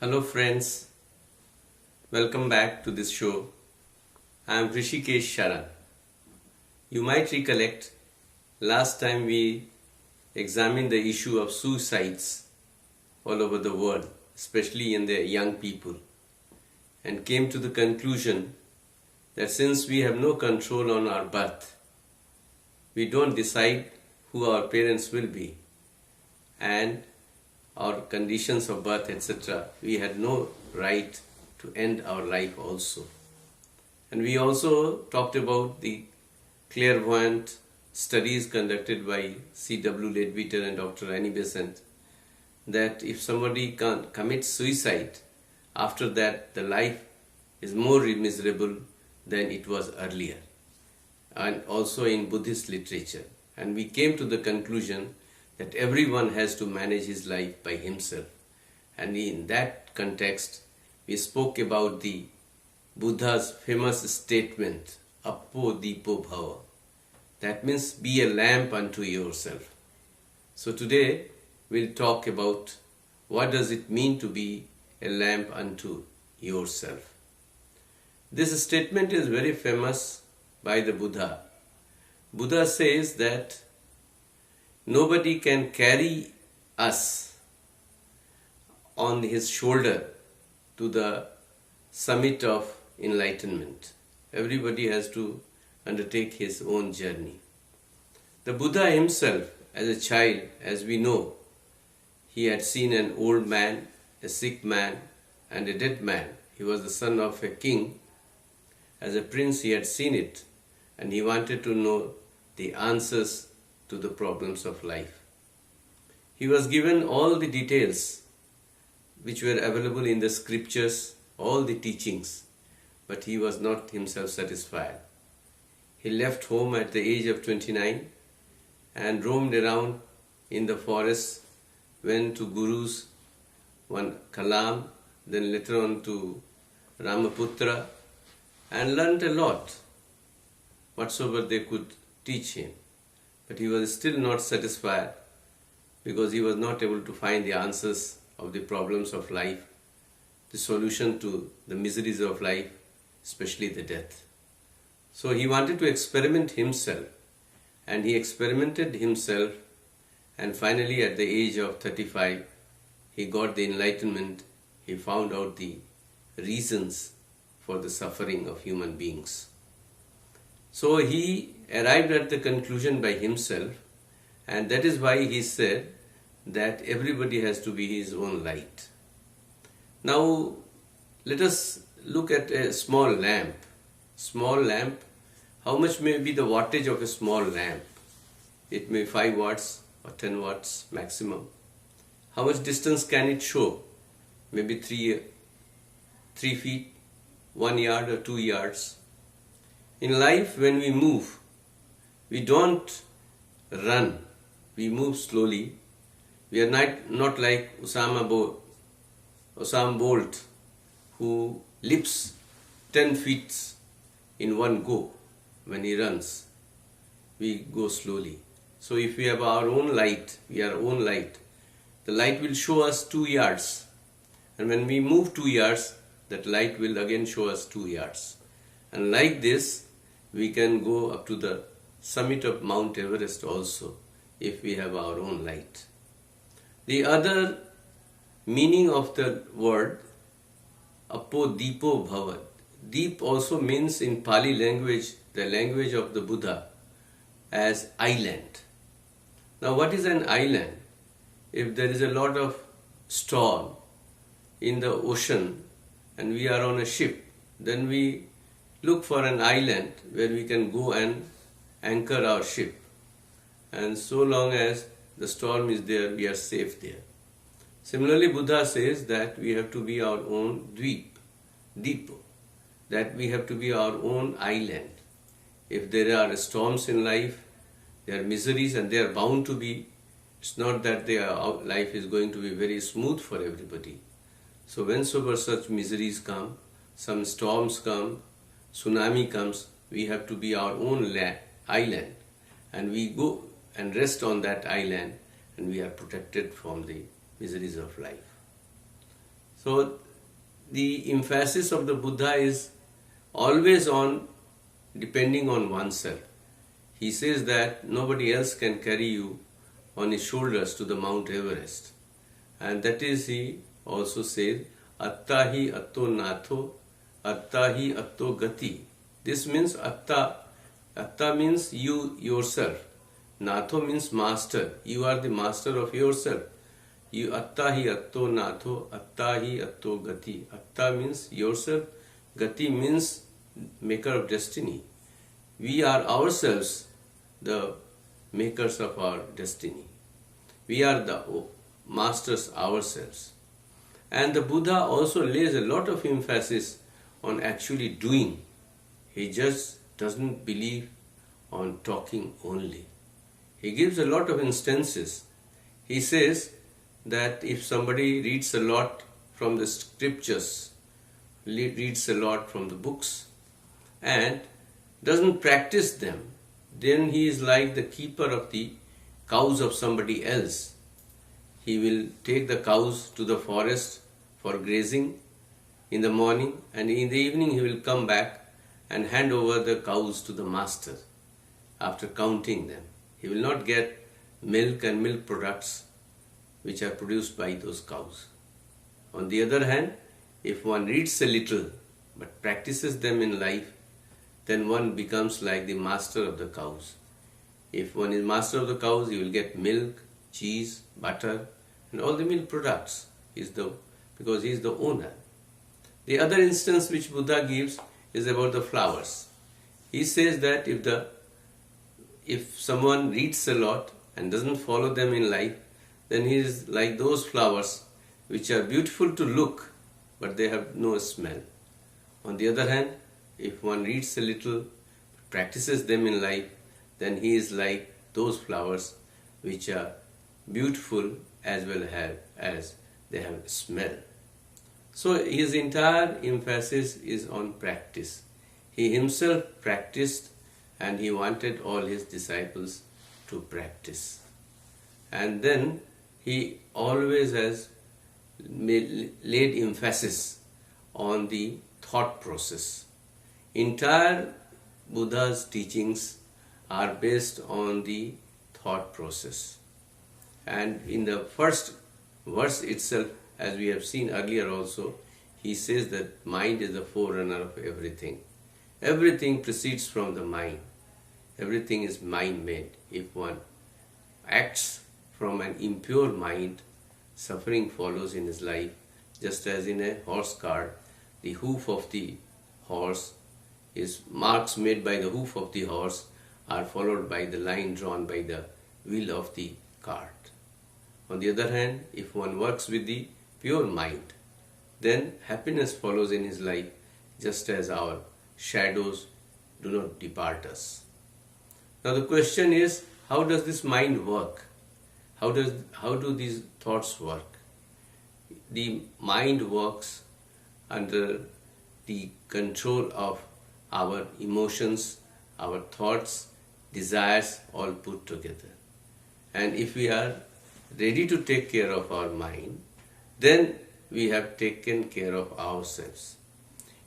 Hello friends, welcome back to this show. I am Shri H K Sharan. You might recollect last time we examined the issue of suicides all over the world, especially in the young people, and came to the conclusion that since we have no control on our birth, we don't decide who our parents will be, and our conditions of birth, etc., we had no right to end our life also. And we also talked about the clairvoyant studies conducted by C.W. Leadbeater and Dr. Annie Besant, that if somebody commits suicide, after that the life is more miserable than it was earlier, and also in Buddhist literature. And we came to the conclusion that everyone has to manage his life by himself. And in that context, we spoke about the Buddha's famous statement, Appo Dipo Bhava. That means be a lamp unto yourself. So today we'll talk about what does it mean to be a lamp unto yourself. This statement is very famous by the Buddha. Buddha says that nobody can carry us on his shoulder to the summit of enlightenment. Everybody has to undertake his own journey. The Buddha himself, as a child, as we know, he had seen an old man, a sick man, and a dead man. He was the son of a king. As a prince, he had seen it, and he wanted to know the answers to the problems of life. He was given all the details which were available in the scriptures, all the teachings, but he was not himself satisfied. He left home at the age of 29 and roamed around in the forest, went to gurus, one Kalam, then later on to Ramaputra, and learnt a lot, whatsoever they could teach him. But he was still not satisfied because he was not able to find the answers of the problems of life, the solution to the miseries of life, especially the death. So he wanted to experiment himself, and he experimented himself, and finally at the age of 35 he got the enlightenment. He found out the reasons for the suffering of human beings. So he arrived at the conclusion by himself, and that is why he said that everybody has to be his own light. Now let us look at a small lamp. Small lamp, how much may be the wattage of a small lamp? It may be 5 watts or 10 watts maximum. How much distance can it show? Maybe 3 feet, 1 yard or 2 yards. In life, when we move, we don't run, we move slowly. We are not like Usain Bolt, who leaps 10 feet in one go when he runs. We go slowly. So if we have our own light, we are our own light, the light will show us 2 yards. And when we move 2 yards, that light will again show us 2 yards. And like this, we can go up to the summit of Mount Everest also, if we have our own light. The other meaning of the word Appo Dipo Bhava. Deep also means in Pali language, the language of the Buddha, as island. Now what is an island? If there is a lot of storm in the ocean and we are on a ship, then we look for an island where we can go and anchor our ship. And so long as the storm is there, we are safe there. Similarly, Buddha says that we have to be our own Dipo, that we have to be our own island. If there are storms in life, there are miseries, and they are bound to be. It's not that life is going to be very smooth for everybody. So whensoever such miseries come, some storms come, tsunami comes, we have to be our own island, and we go and rest on that island, and we are protected from the miseries of life. So the emphasis of the Buddha is always on depending on oneself. He says that nobody else can carry you on his shoulders to the Mount Everest. And that is, he also says, Atta hi atto natho, atta hi atto gati. This means atta. Atta means you yourself. Natho means master. You are the master of yourself. You atta hi atto natho, atta hi atto gati. Atta means yourself. Gati means maker of destiny. We are ourselves the makers of our destiny. We are the masters ourselves. And the Buddha also lays a lot of emphasis on actually doing. He just doesn't believe on talking only. He gives a lot of instances. He says that if somebody reads a lot from the scriptures, reads a lot from the books, and doesn't practice them, then he is like the keeper of the cows of somebody else. He will take the cows to the forest for grazing in the morning, and in the evening he will come back and hand over the cows to the master after counting them. He will not get milk and milk products which are produced by those cows. On the other hand, if one reads a little but practices them in life, then one becomes like the master of the cows. If one is master of the cows, you will get milk, cheese, butter, and all the milk products because he is the owner. The other instance which Buddha gives is about the flowers. He says that if someone reads a lot and doesn't follow them in life, then he is like those flowers which are beautiful to look, but they have no smell. On the other hand, if one reads a little, practices them in life, then he is like those flowers which are beautiful as well as they have smell. So his entire emphasis is on practice. He himself practiced and he wanted all his disciples to practice. And then he always has laid emphasis on the thought process. Entire Buddha's teachings are based on the thought process. And in the first verse itself, as we have seen earlier also, he says that mind is the forerunner of everything. Everything proceeds from the mind. Everything is mind-made. If one acts from an impure mind, suffering follows in his life, just as in a horse cart, the hoof of the horse marks made by the hoof of the horse are followed by the line drawn by the wheel of the cart. On the other hand, if one works with the pure mind, then happiness follows in his life, just as our shadows do not depart us. Now the question is, how does this mind work? How do these thoughts work? The mind works under the control of our emotions, our thoughts, desires all put together. And if we are ready to take care of our mind, then we have taken care of ourselves.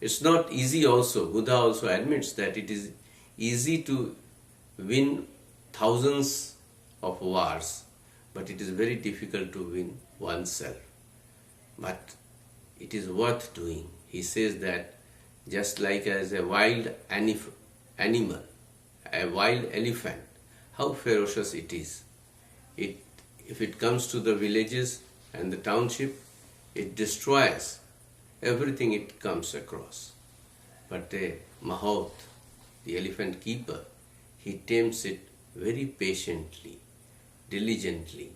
It's not easy also. Buddha also admits that it is easy to win thousands of wars, but it is very difficult to win oneself. But it is worth doing. He says that just like as a wild animal, a wild elephant, how ferocious it is. If it comes to the villages and the township, it destroys everything it comes across. But a mahout, the elephant keeper, he tames it very patiently, diligently.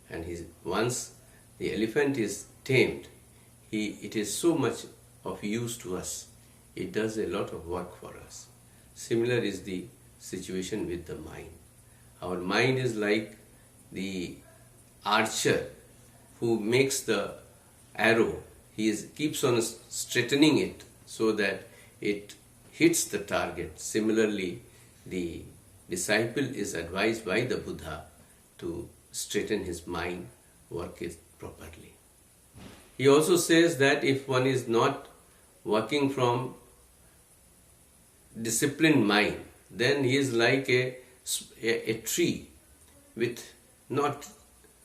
And once the elephant is tamed, it is so much of use to us. It does a lot of work for us. Similar is the situation with the mind. Our mind is like the archer who makes the arrow. He keeps on straightening it so that it hits the target. Similarly, the disciple is advised by the Buddha to straighten his mind, work it properly. He also says that if one is not working from disciplined mind, then he is like a tree with not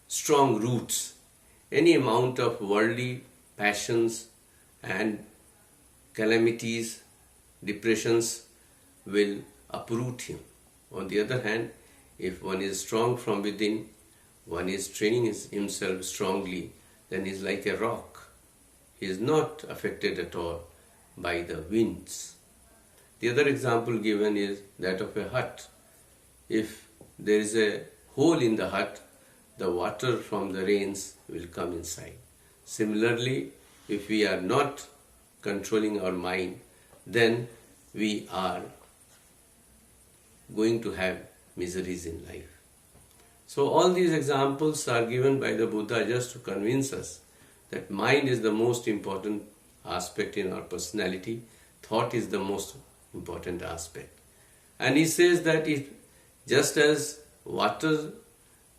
strong roots. Any amount of worldly passions and calamities, depressions will uproot him. On the other hand, if one is strong from within, one is training himself strongly, then he is like a rock. He is not affected at all by the winds. The other example given is that of a hut. If there is a hole in the hut, the water from the rains will come inside. Similarly, if we are not controlling our mind, then we are going to have miseries in life. So all these examples are given by the Buddha just to convince us that mind is the most important aspect in our personality. Thought is the most important aspect. And he says that just as water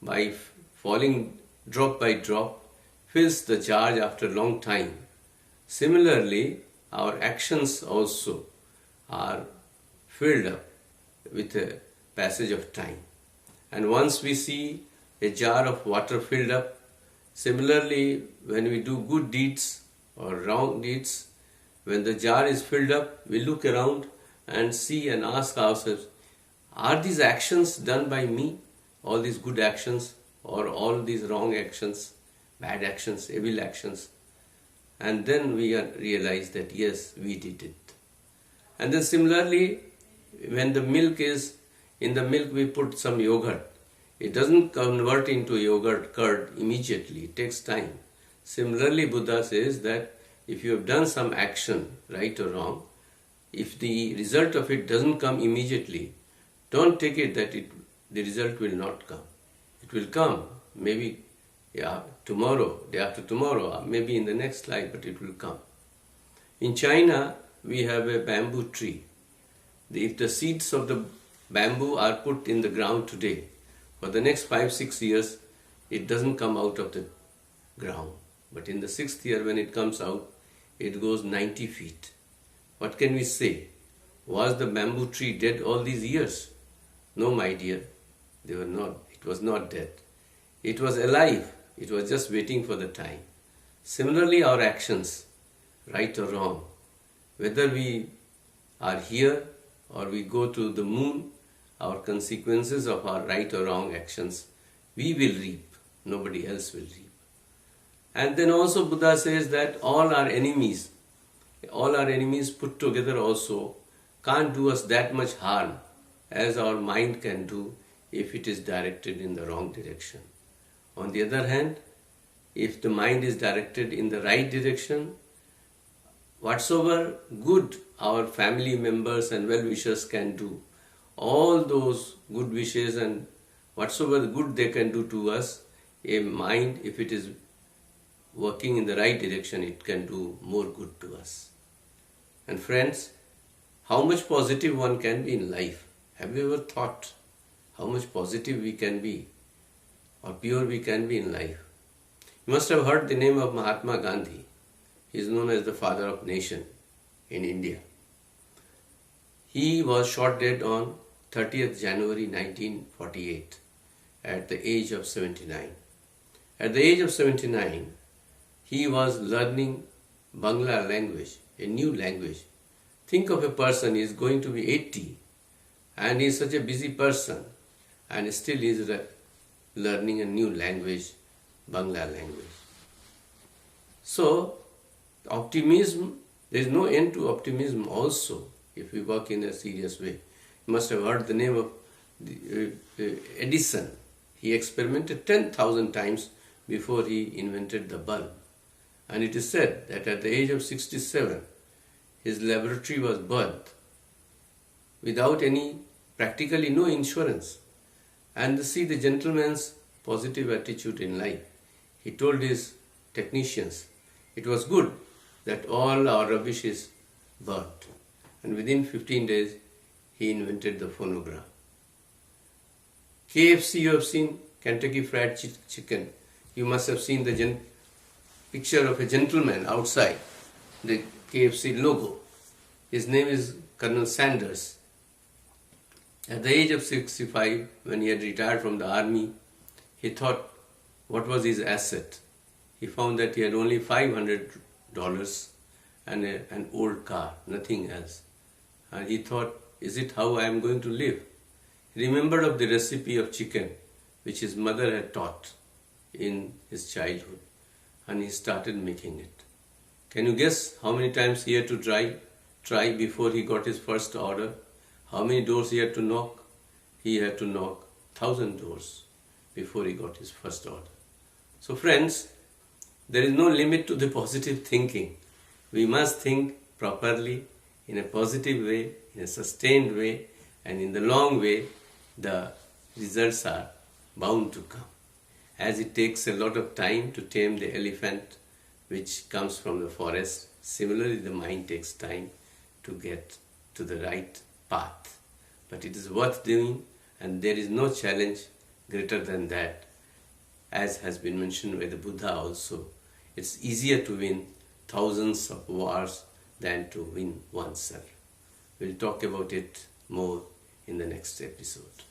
by falling drop by drop fills the jar after a long time, similarly our actions also are filled up with a passage of time. And once we see a jar of water filled up, similarly when we do good deeds or wrong deeds, when the jar is filled up, we look around and see and ask ourselves, are these actions done by me? All these good actions or all these wrong actions, bad actions, evil actions? And then we realize that yes, we did it. And then similarly, when the milk is, in the milk we put some yogurt. It doesn't convert into yogurt curd immediately. It takes time. Similarly, Buddha says that if you have done some action, right or wrong, if the result of it doesn't come immediately, don't take it that the result will not come. It will come, maybe tomorrow, day after tomorrow, maybe in the next life, but it will come. In China, we have a bamboo tree. If the seeds of the bamboo are put in the ground today, for the next 5-6 years, it doesn't come out of the ground. But in the 6th year, when it comes out, it goes 90 feet. What can we say? Was the bamboo tree dead all these years? No, my dear, they were not. It was not dead. It was alive. It was just waiting for the time. Similarly, our actions, right or wrong, whether we are here or we go to the moon, our consequences of our right or wrong actions, we will reap. Nobody else will reap. And then also Buddha says that all our enemies put together also can't do us that much harm as our mind can do if it is directed in the wrong direction. On the other hand, if the mind is directed in the right direction, whatsoever good our family members and well-wishers can do, all those good wishes and whatsoever good they can do to us, a mind, if it is working in the right direction, it can do more good to us. And friends, how much positive one can be in life? Have you ever thought how much positive we can be or pure we can be in life? You must have heard the name of Mahatma Gandhi. He is known as the father of nation in India. He was shot dead on 30th January 1948 at the age of 79. At the age of 79, he was learning Bangla language, a new language. Think of a person, he is going to be 80 and he is such a busy person and still he is learning a new language, Bangla language. So, optimism, there is no end to optimism also if we work in a serious way. You must have heard the name of Edison. He experimented 10,000 times before he invented the bulb. And it is said that at the age of 67, his laboratory was birthed without practically no insurance. And see the gentleman's positive attitude in life. He told his technicians, it was good that all our rubbish is burnt. And within 15 days, he invented the phonograph. KFC, you have seen Kentucky Fried Chicken. You must have seen the picture of a gentleman outside the KFC logo. His name is Colonel Sanders. At the age of 65, when he had retired from the army, he thought, what was his asset? He found that he had only $500 and an old car, nothing else. And he thought, is it how I am going to live? He remembered of the recipe of chicken which his mother had taught in his childhood, and he started making it. Can you guess how many times he had to try before he got his first order? How many doors he had to knock? He had to knock 1,000 doors before he got his first order. So friends, there is no limit to the positive thinking. We must think properly, in a positive way, in a sustained way, and in the long way, the results are bound to come. As it takes a lot of time to tame the elephant which comes from the forest, similarly the mind takes time to get to the right path. But it is worth doing, and there is no challenge greater than that. As has been mentioned by the Buddha also, it's easier to win thousands of wars than to win oneself. We'll talk about it more in the next episode.